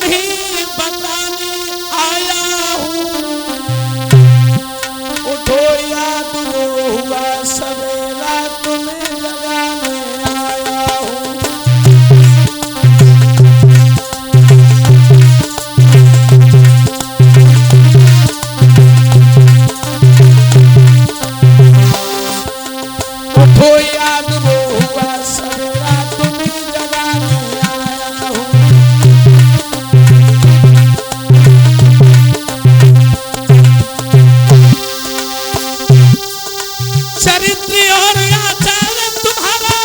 तुम्हें बताने आया हूँ, उठो याद वो हुआ सवेरा तुम्हें जगाने आया हूँ। उठो याद वो हुआ सवेरा तुम्हें जगाने आया हूँ। चरित्र और आचार तुम्हारा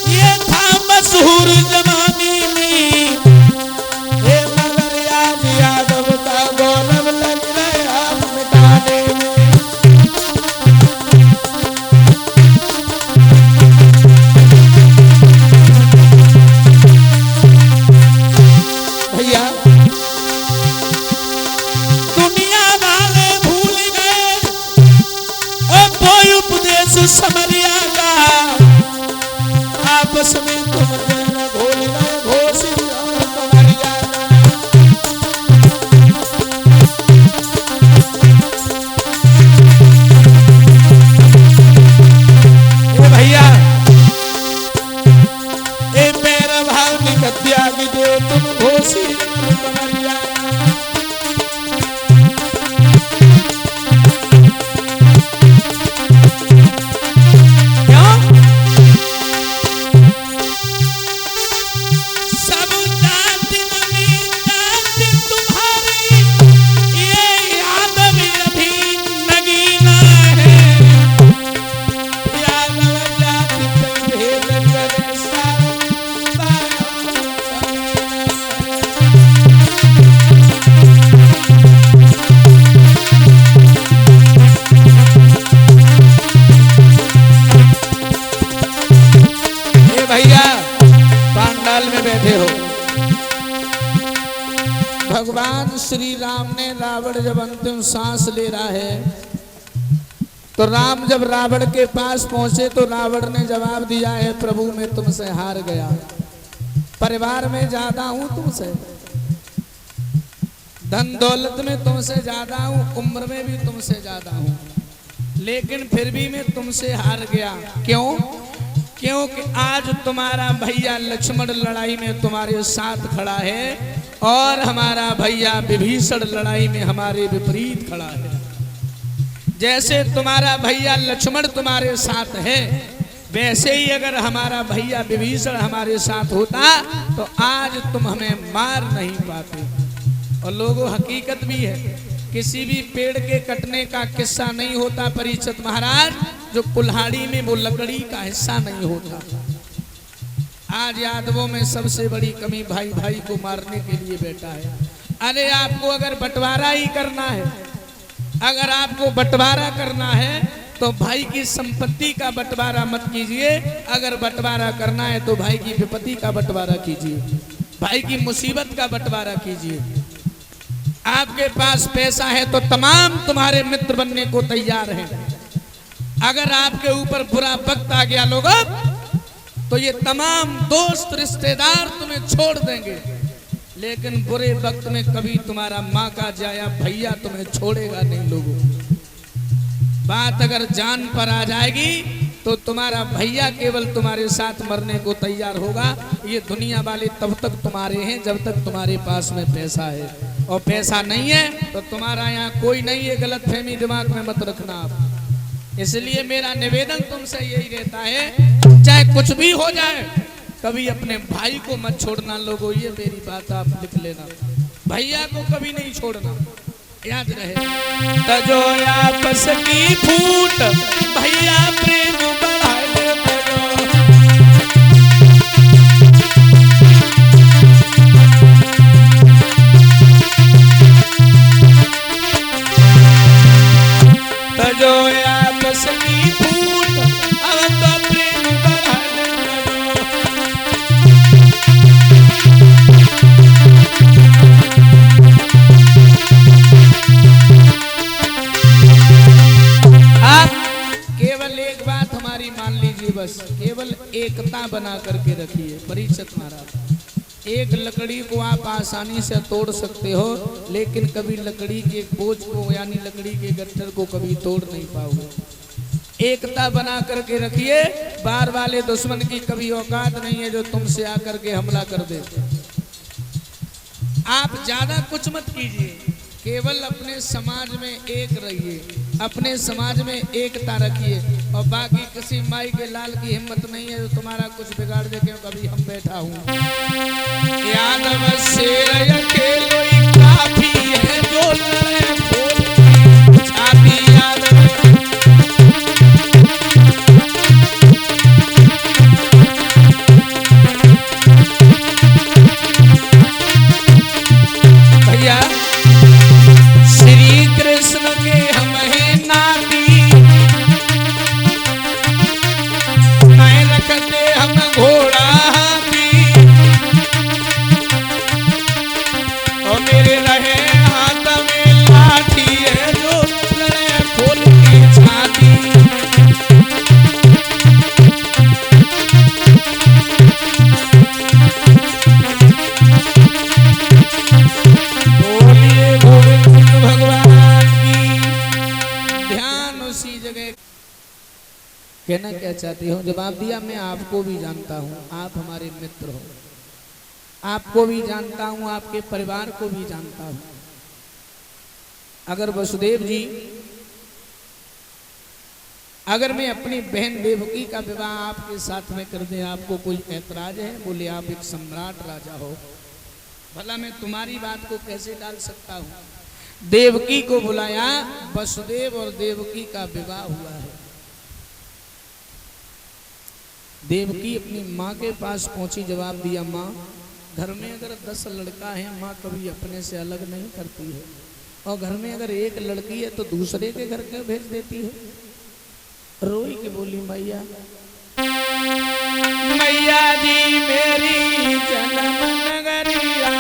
ये था मशहूर जमाने में, ये मगर याद यादव का गौरव लग रहा आप मिटाने में। भैया दुनिया वाले भूल गए कोई उपदेश समरिया का, आपस में तुम भूल गए घोषी और कमरिया का। ए भैया ए मेरा भाव निकट त्याग दो तुम घोषी और कमरिया का। भगवान श्री राम ने रावण जब अंतिम सांस ले रहा है तो राम जब रावण के पास पहुंचे तो रावण ने जवाब दिया है, प्रभु मैं तुमसे हार गया, परिवार में ज्यादा हूं तुमसे, धन दौलत में तुमसे ज्यादा हूं, उम्र में भी तुमसे ज्यादा हूं, लेकिन फिर भी मैं तुमसे हार गया। क्यों? क्योंकि आज तुम्हारा भैया लक्ष्मण लड़ाई में तुम्हारे साथ खड़ा है और हमारा भैया विभीषण लड़ाई में हमारे विपरीत खड़ा है। जैसे तुम्हारा भैया लक्ष्मण तुम्हारे साथ है, वैसे ही अगर हमारा भैया विभीषण हमारे साथ होता तो आज तुम हमें मार नहीं पाते। और लोगों हकीकत भी है, किसी भी पेड़ के कटने का किस्सा नहीं होता परीक्षित महाराज जो कुल्हाड़ी में वो लकड़ी का हिस्सा नहीं होता। आज यादवों में सबसे बड़ी कमी भाई भाई को मारने के लिए बैठा है। अरे आपको अगर बंटवारा ही करना है, अगर आपको बंटवारा करना है तो भाई की संपत्ति का बंटवारा मत कीजिए, अगर बंटवारा करना है तो भाई की विपत्ति का बंटवारा कीजिए, भाई की मुसीबत का बंटवारा कीजिए। आपके पास पैसा है तो तमाम तुम्हारे मित्र बनने को तैयार हैं। अगर आपके ऊपर बुरा वक्त आ गया लोगों तो ये तमाम दोस्त रिश्तेदार तुम्हें छोड़ देंगे, लेकिन बुरे वक्त में कभी तुम्हारा माँ का जाया भैया तुम्हें छोड़ेगा नहीं। लोगों बात अगर जान पर आ जाएगी तो तुम्हारा भैया केवल तुम्हारे साथ मरने को तैयार होगा। ये दुनिया वाले तब तक तुम्हारे हैं जब तक तुम्हारे पास में पैसा है, और पैसा नहीं है तो तुम्हारा यहाँ कोई नहीं है। गलत फहमी दिमाग में मत रखना आप। इसलिए मेरा निवेदन तुमसे यही रहता है, चाहे कुछ भी हो जाए कभी अपने भाई को मत छोड़ना। लोगों ये मेरी बात आप लिख लेना, भैया को कभी नहीं छोड़ना, याद रहे। तजो आपस की फूट भैया प्रेम बढ़ाए तजो आपस की फूट अब तो प्रेम बढ़ाए। केवल एक बात हमारी मान लीजिए, बस केवल एकता बना करके रखिए परीक्षित महाराज। एक लकड़ी को आप आसानी से तोड़ सकते हो, लेकिन कभी लकड़ी के बोझ को यानी लकड़ी के गट्ठर को कभी तोड़ नहीं पाओगे। एकता बना करके रखिए, बार वाले दुश्मन की कभी औकात नहीं है जो तुमसे आकर के हमला कर दे। आप ज्यादा कुछ मत कीजिए, केवल अपने समाज में एक रहिए, अपने समाज में एकता रखिए, और बाकी किसी माई के लाल की हिम्मत नहीं है जो तुम्हारा कुछ बिगाड़ दे। क्यों कभी हम बैठा हूँ यादव शेर अकेलो ही काफी है जो लड़े बोल छाती यादव। भैया श्री कृष्ण के हम हैं नाती, नहीं रखते हम घोड़ा हाथी, और मेरे रहे हाथ में लाठी है जो लड़े खोल के छाती। बोलिए गोविंद भगवान की। ध्यान उसी जगह। कहना क्या चाहती हूँ, जवाब दिया मैं आपको भी जानता हूँ, आप हमारे मित्र हो, आपको भी जानता हूँ, आपके परिवार को भी जानता हूँ। अगर वसुदेव जी, अगर मैं अपनी बहन देवकी का विवाह आपके साथ में कर दें, आपको कोई ऐतराज है? बोले आप एक सम्राट राजा हो, भला मैं तुम्हारी बात को कैसे डाल सकता हूँ? देवकी को बुलाया, वसुदेव और देवकी का विवाह हुआ है। देवकी अपनी माँ के पास पहुंची, जवाब दिया माँ घर में अगर 10 लड़का है, माँ कभी अपने से अलग नहीं करती है, और घर में अगर एक लड़की है तो दूसरे के घर के भेज देती है। रोई के बोली मैया मैया जी मेरी जन्म नगरिया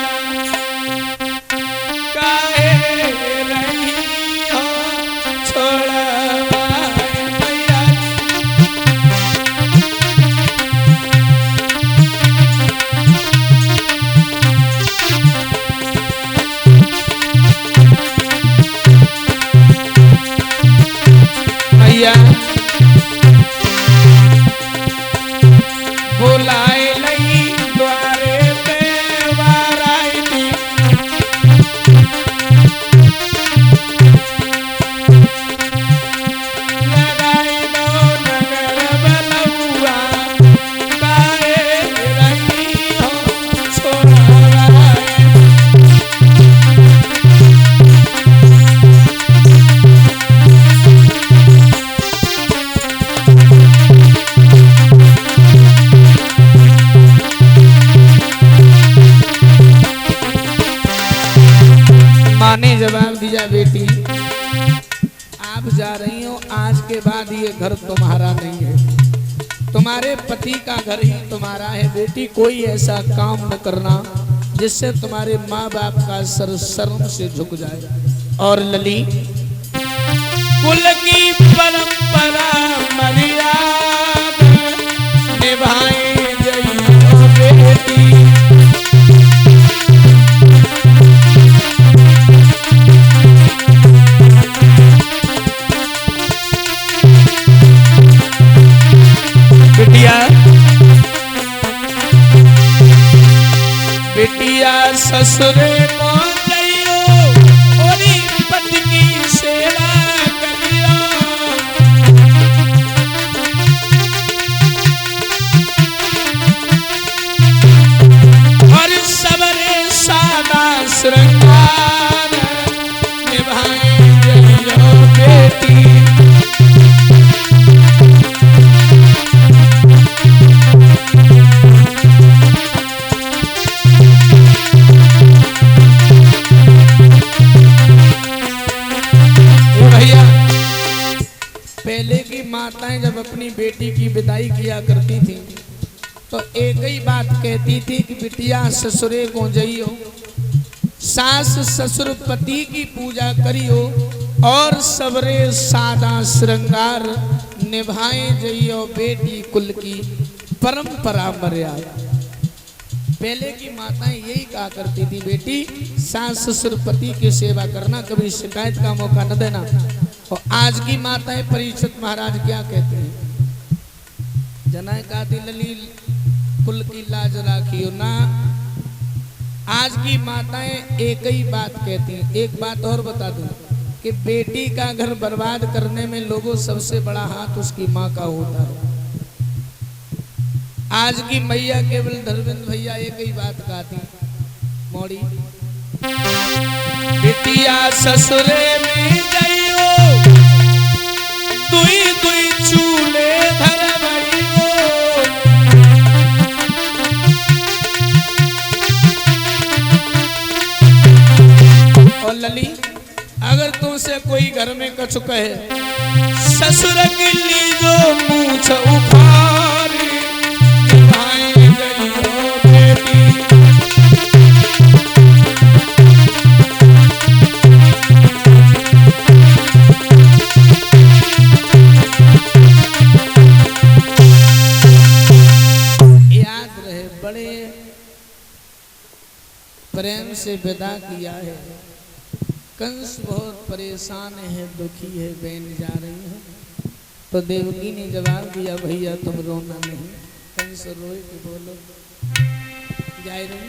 काहे रही हो छोड़वाए मैया जी। मैया बुलाए लई द्वारे पे वाराई दी, लगाई दो नगर बलुआ काहे रही हो छोड़वाए। माँ ने जवाब दिया बेटी आप जा रही हो, आज के बाद ये घर तुम्हारा नहीं है, तुम्हारे पति का घर ही तुम्हारा है। बेटी कोई ऐसा काम न करना जिससे तुम्हारे माँ बाप का सर शर्म से झुक जाए। और लली कुल की परंपरा मर्यादा निभाए जइयो बेटी। बिटिया ससुरे को जइयो ओरी पति की सेवा करियो, और सबरे सादा श्रृंगार निभाए जइयो बेटी। पहले की माताएं जब अपनी बेटी की विदाई किया करती थी तो एक ही बात कहती थी कि बिटिया ससुरे को जइयो, सास ससुर पति की पूजा करियो, और सबरे सादा श्रृंगार निभाए जइयो बेटी। कुल की परंपरा मर्यादा। पहले की माताएं यही कहा करती थी, बेटी सास ससुर पति की सेवा करना, कभी शिकायत का मौका न देना। और आज की माताएं परीक्षित महाराज क्या कहते हैं, जनाए काती लली कुल की लाज राखियो ना। आज की माताएं एक ही बात कहती हैं। एक बात और बता दूं कि बेटी का घर बर्बाद करने में लोगों सबसे बड़ा हाथ उसकी माँ का होता है। आज की मैया केवल धर्मेंद्र भैया एक ही बात कहती, मोड़ी बेटिया ससुरे में जाइयो, दुई दुई चूल्हे धरवाइयो। और लली, अगर तुमसे कोई घर में कछु कहे, ससुर की लीजो मूछ उखारी, प्रेम से विदा किया है। कंस बहुत परेशान है, दुखी है, बहन जा रही है। तो देवकी ने जवाब दिया, भैया तुम रोना नहीं। कंस रोए कि बोलो जाए रही